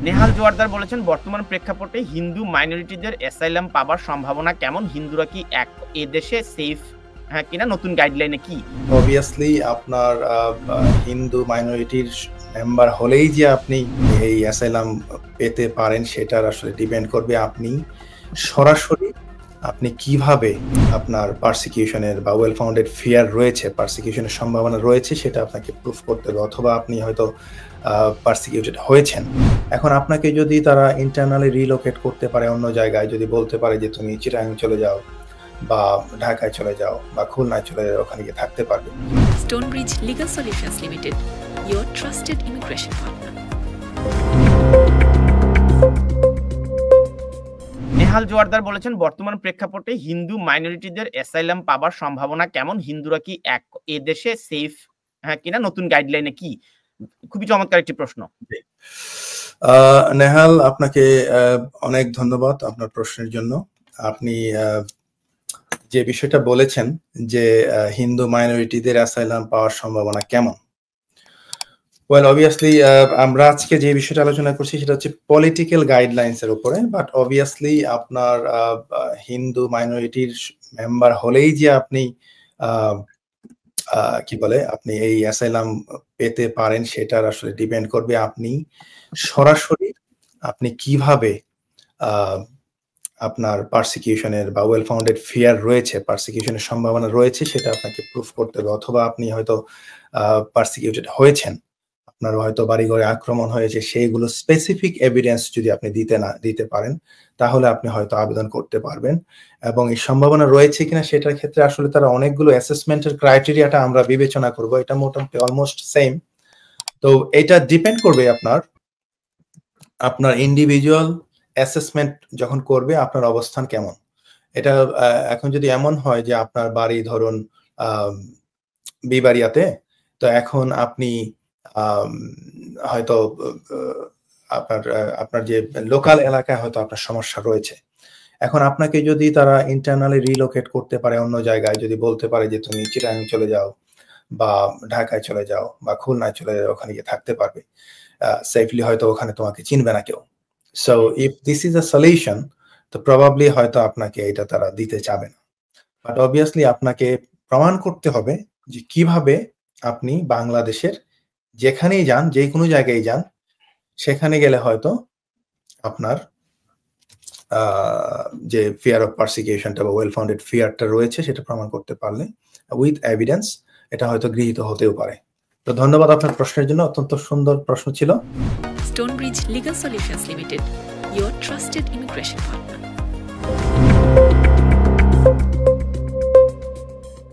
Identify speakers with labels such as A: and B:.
A: নেহাল জোয়ারদার বলেছেন, বর্তমান প্রেক্ষাপটে হিন্দু মাইনরিটিদের অ্যাসাইলাম পাবার সম্ভাবনা কেমন? হিন্দুরা কি এদেশে সেফ কিনা? নতুন গাইডলাইনে কি?
B: অবভিয়াসলি আপনার হিন্দু মাইনরিটির মেম্বার হলেই যে আপনি এই অ্যাসাইলাম পেতে পারেন সেটার আসলে ডিপেন্ড করবে আপনি সরাসরি আপনি কিভাবে আপনার পারসিকিউশনের বা ওয়েল ফাউন্ডেড ফিয়ার রয়েছে, পারসিকিউশনের সম্ভাবনা রয়েছে সেটা আপনাকে প্রুফ করতে হবে, অথবা আপনি হয়তো পারসিকিউটেড হয়েছেন। এখন আপনাকে যদি তারা ইন্টারনালি রিলোকেট করতে পারে অন্য জায়গায়, যদি বলতে পারে যে তুমি চিটাগাং চলে যাও বা ঢাকায় চলে যাও বা খুলনায় চলে যাও, ওখানে গিয়ে থাকতে পারবে।
C: Stonebridge legal solutions limited, your trusted immigration partner.
A: Nehal Joardar বলেছেন, বর্তমান প্রেক্ষাপটে হিন্দু মাইনরিটিদের অ্যাসাইলাম পাবার সম্ভাবনা কেমন? হিন্দুরা কি এদেশে সেফ কিনা? নতুন গাইডলাইনে কি? খুবই চমৎকার একটি প্রশ্ন।
B: নেহাল, আপনাকে অনেক ধন্যবাদ আপনার প্রশ্নের জন্য। আপনি যে বিষয়টা বলেছেন যে হিন্দু মাইনরিটিদের অ্যাসাইলাম পাওয়ার সম্ভাবনা কেমন, ওয়েল অবভিয়াসলি আমরা আজকে যে বিষয়টা আলোচনা করছি সেটা হচ্ছে পলিটিক্যাল গাইডলাইন্স এর উপরে, বাট অবভিয়াসলি আপনার হিন্দু মাইনরিটির মেম্বার হলেই যে আপনি কি বলে আপনি এই অ্যাসাইলাম পেতে পারেন সেটার আসলে ডিপেন্ড করবে আপনি সরাসরি আপনি কিভাবে আপনার পারসিকিউশনের বা ওয়েল ফাউন্ডেড ফিয়ার রয়েছে, পারসিকিউশনের সম্ভাবনা রয়েছে সেটা আপনাকে প্রুফ করতে হবে, অথবা আপনি হয়তো পারসিকিউটেড হয়েছেন, আপনার হয়তো বাড়িঘরে আক্রমণ হয়েছে, সেইগুলো স্পেসিফিক এভিডেন্স যদি আপনি দিতে পারেন তাহলে আপনি হয়তো আবেদন করতে পারবেন। এবং এই সম্ভাবনা রয়েছে কিনা সেটার ক্ষেত্রে আসলে তারা অনেকগুলো অ্যাসেসমেন্টের ক্রাইটেরিয়াটা আমরা বিবেচনা করব, এটা মোটামুটি অলমোস্ট সেম। তো এটা ডিপেন্ড করবে আপনার ইন্ডিভিজুয়াল অ্যাসেসমেন্ট যখন করবে আপনার অবস্থান কেমন। এটা এখন যদি এমন হয় যে আপনার বাড়ি ধরুন বিবাড়িয়াতে, তো এখন আপনি হয়তো আপনার যে লোকাল এলাকায় হয়তো আপনার সমস্যা রয়েছে, এখন আপনাকে যদি তারা ইন্টারনালি রিলোকেট করতে পারে অন্য জায়গায়, যদি বলতে পারে যে তুমি চিটাগাং চলে যাও বা ঢাকায় চলে যাও বা খুলনায় চলে যাও, ওখানে গিয়ে থাকতে পারবে সেফলি, হয়তো ওখানে তোমাকে চিনবে না কেউ। So if this is a solution, তো প্রবাবলি হয়তো আপনাকে এটা তারা দিতে চাবে না। বাট অবভিয়াসলি আপনাকে প্রমাণ করতে হবে যে কিভাবে আপনি বাংলাদেশের যেখানেই যান, যে কোনো জায়গায় যান, সেখানে গেলে হয়তো আপনার যে ফিয়ার অফ পারসিকিউশনটা বা ওয়েল ফাউন্ডেড ফিয়ারটা রয়েছে সেটা প্রমাণ করতে পারলে উইথ এভিডেন্স এটা হয়তো গৃহীত হতেও পারে। তো ধন্যবাদ আপনার প্রশ্নের জন্য, অত্যন্ত সুন্দর প্রশ্ন ছিল।
C: Stonebridge legal solutions limited, your trusted immigration partner.